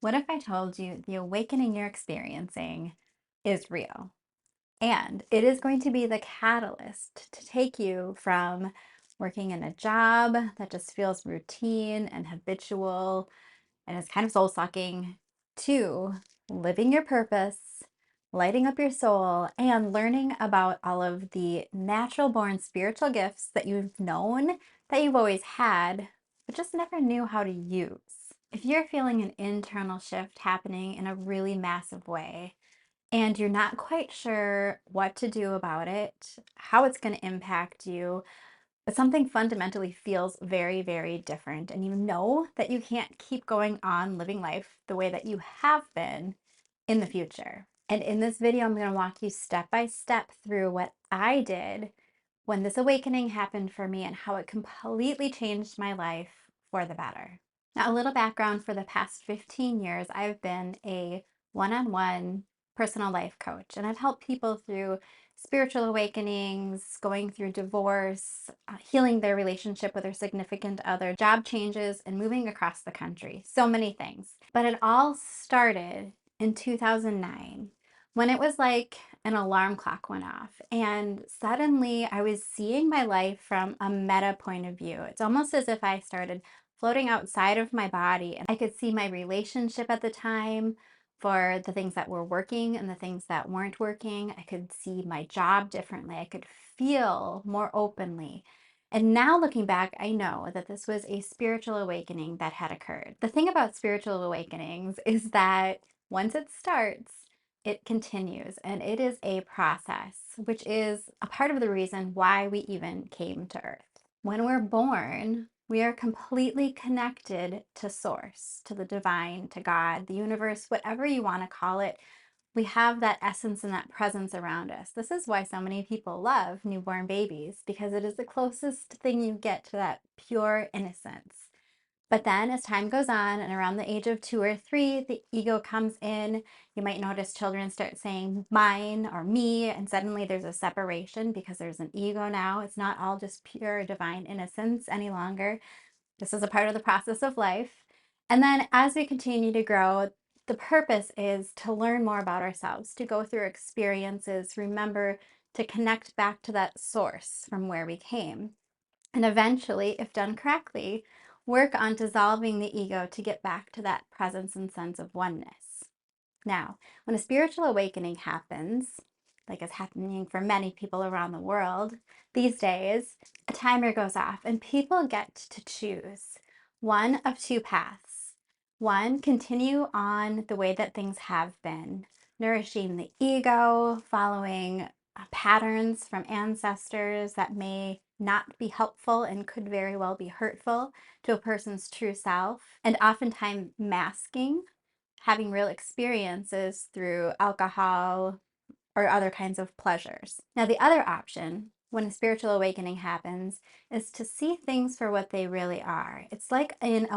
What if I told you the awakening you're experiencing is real? And it is going to be the catalyst to take you from working in a job that just feels routine and habitual and is kind of soul sucking to living your purpose, lighting up your soul, and learning about all of the natural born spiritual gifts that you've known that you've always had, but just never knew how to use. If you're feeling an internal shift happening in a really massive way, and you're not quite sure what to do about it, how it's going to impact you, but something fundamentally feels very, very different, and you know that you can't keep going on living life the way that you have been in the future. And in this video, I'm going to walk you step by step through what I did when this awakening happened for me and how it completely changed my life for the better. Now, a little background: for the past 15 years, I've been a one-on-one personal life coach, and I've helped people through spiritual awakenings, going through divorce, healing their relationship with their significant other, job changes, and moving across the country. So many things. But it all started in 2009 when it was like an alarm clock went off, and suddenly I was seeing my life from a meta point of view. It's almost as if I started floating outside of my body, and I could see my relationship at the time, for the things that were working and the things that weren't working. I could see my job differently. I could feel more openly. And now looking back, I know that this was a spiritual awakening that had occurred. The thing about spiritual awakenings is that once it starts, it continues, and it is a process, which is a part of the reason why we even came to Earth. When we're born, we are completely connected to Source, to the divine, to God, the universe, whatever you want to call it. We have that essence and that presence around us. This is why so many people love newborn babies, because it is the closest thing you get to that pure innocence. But then as time goes on, and around the age of 2 or 3, the ego comes in. You might notice children start saying mine or me, and suddenly there's a separation because there's an ego now. It's not all just pure divine innocence any longer. This is a part of the process of life. And then as we continue to grow, the purpose is to learn more about ourselves, to go through experiences, remember to connect back to that source from where we came. And eventually, if done correctly, work on dissolving the ego to get back to that presence and sense of oneness. Now, when a spiritual awakening happens, like is happening for many people around the world these days, a timer goes off and people get to choose one of two paths. One, continue on the way that things have been, nourishing the ego, following patterns from ancestors that may not be helpful and could very well be hurtful to a person's true self, and oftentimes masking having real experiences through alcohol or other kinds of pleasures. Now, the other option when a spiritual awakening happens is to see things for what they really are. It's like in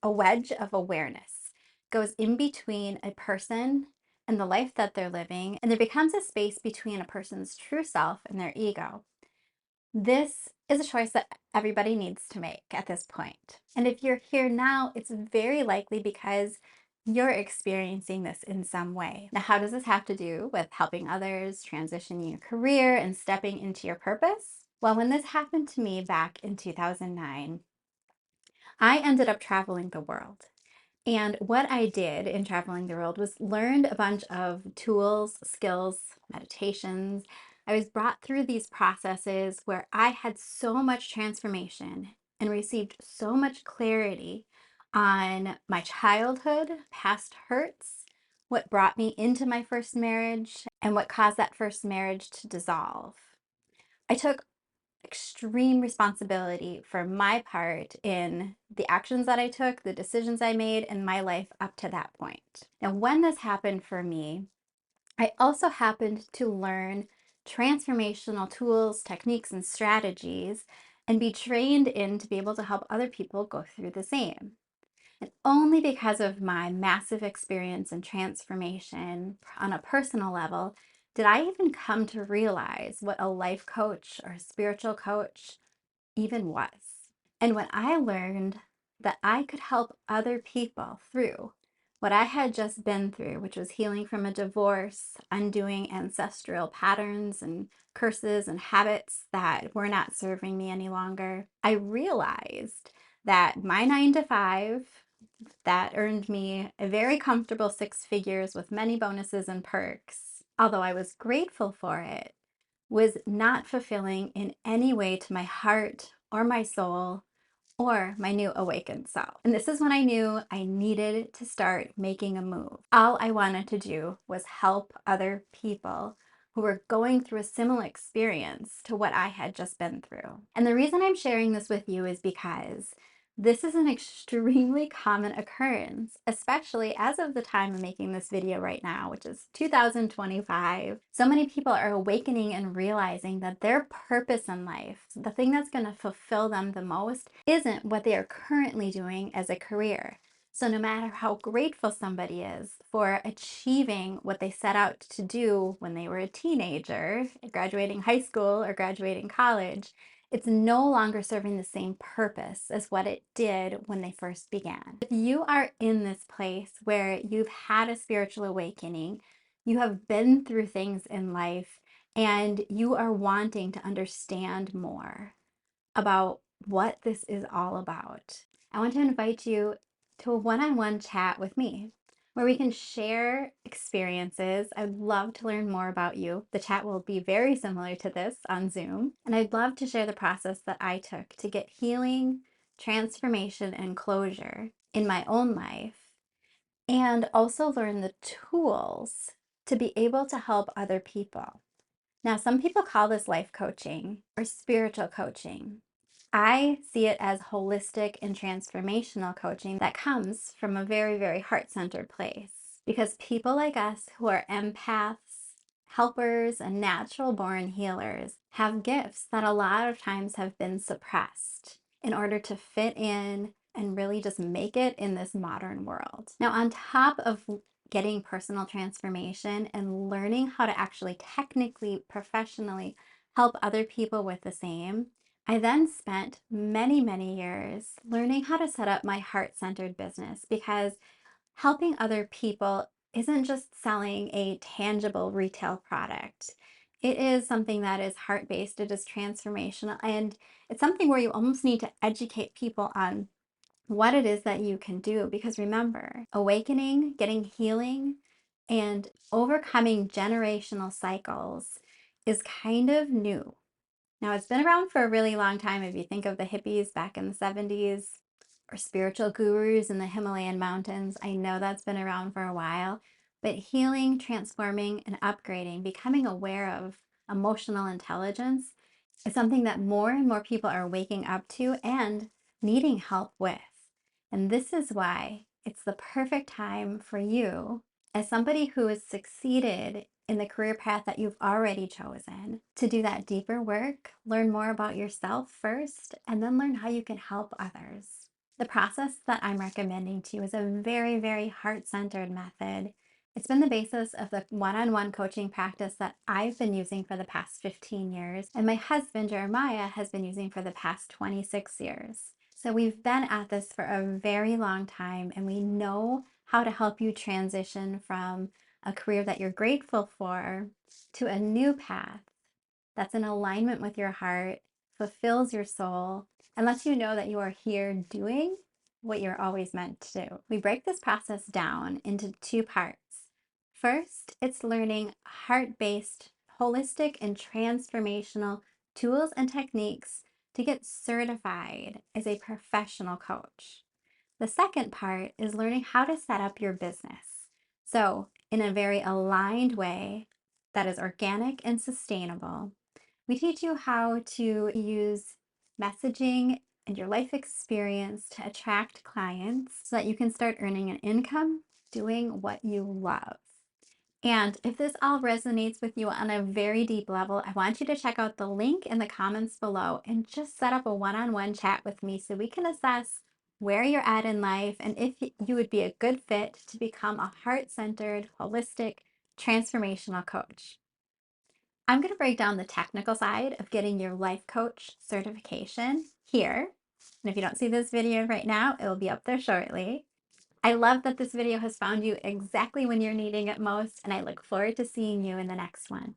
a wedge of awareness goes in between a person and the life that they're living, and there becomes a space between a person's true self and their ego. This is a choice that everybody needs to make at this point. And if you're here now, it's very likely because you're experiencing this in some way. Now, how does this have to do with helping others, transitioning your career, and stepping into your purpose? Well, when this happened to me back in 2009, I ended up traveling the world. And what I did in traveling the world was learned a bunch of tools, skills, meditations. I was brought through these processes where I had so much transformation and received so much clarity on my childhood, past hurts, what brought me into my first marriage, and what caused that first marriage to dissolve. I took extreme responsibility for my part in the actions that I took, the decisions I made in my life up to that point. Now, when this happened for me, I also happened to learn transformational tools, techniques, and strategies and be trained in to be able to help other people go through the same. And only because of my massive experience and transformation on a personal level did I even come to realize what a life coach or a spiritual coach even was. And when I learned that I could help other people through What I had just been through, which was healing from a divorce, undoing ancestral patterns and curses and habits that were not serving me any longer, I realized that my 9 to 5 that earned me a very comfortable 6 figures with many bonuses and perks, although I was grateful for it, was not fulfilling in any way to my heart or my soul or my new awakened self. And this is when I knew I needed to start making a move. All I wanted to do was help other people who were going through a similar experience to what I had just been through. And the reason I'm sharing this with you is because this is an extremely common occurrence, especially as of the time of making this video right now, which is 2025. So many people are awakening and realizing that their purpose in life, the thing that's going to fulfill them the most, isn't what they are currently doing as a career. So no matter how grateful somebody is for achieving what they set out to do when they were a teenager, graduating high school or graduating college, it's no longer serving the same purpose as what it did when they first began. If you are in this place where you've had a spiritual awakening, you have been through things in life, and you are wanting to understand more about what this is all about, I want to invite you to a one-on-one chat with me where we can share experiences. I'd love to learn more about you. The chat will be very similar to this on Zoom, and I'd love to share the process that I took to get healing, transformation, and closure in my own life, and also learn the tools to be able to help other people. Now, some people call this life coaching or spiritual coaching. I see it as holistic and transformational coaching that comes from a very, very heart-centered place. Because people like us who are empaths, helpers, and natural-born healers have gifts that a lot of times have been suppressed in order to fit in and really just make it in this modern world. Now, on top of getting personal transformation and learning how to actually technically, professionally help other people with the same, I then spent many, many years learning how to set up my heart-centered business, because helping other people isn't just selling a tangible retail product. It is something that is heart-based, it is transformational, and it's something where you almost need to educate people on what it is that you can do. Because remember, awakening, getting healing, and overcoming generational cycles is kind of new. Now, it's been around for a really long time. If you think of the hippies back in the 70s or spiritual gurus in the Himalayan mountains, I know that's been around for a while. But healing, transforming, and upgrading, becoming aware of emotional intelligence, is something that more and more people are waking up to and needing help with. And this is why it's the perfect time for you, as somebody who has succeeded in the career path that you've already chosen, to do that deeper work, learn more about yourself first, and then learn how you can help others. The process that I'm recommending to you is a very, very heart-centered method. It's been the basis of the one-on-one coaching practice that I've been using for the past 15 years, and my husband, Jeremiah, has been using for the past 26 years. So we've been at this for a very long time, and we know how to help you transition from a career that you're grateful for to a new path that's in alignment with your heart, fulfills your soul, and lets you know that you are here doing what you're always meant to do. We break this process down into 2 parts. First, it's learning heart-based, holistic, and transformational tools and techniques to get certified as a professional coach. The second part is learning how to set up your business. So, in a very aligned way that is organic and sustainable, we teach you how to use messaging and your life experience to attract clients so that you can start earning an income doing what you love. And if this all resonates with you on a very deep level, I want you to check out the link in the comments below and just set up a one-on-one chat with me so we can assess where you're at in life and if you would be a good fit to become a heart-centered, holistic, transformational coach. I'm going to break down the technical side of getting your life coach certification here. And if you don't see this video right now, it will be up there shortly. I love that this video has found you exactly when you're needing it most, and I look forward to seeing you in the next one.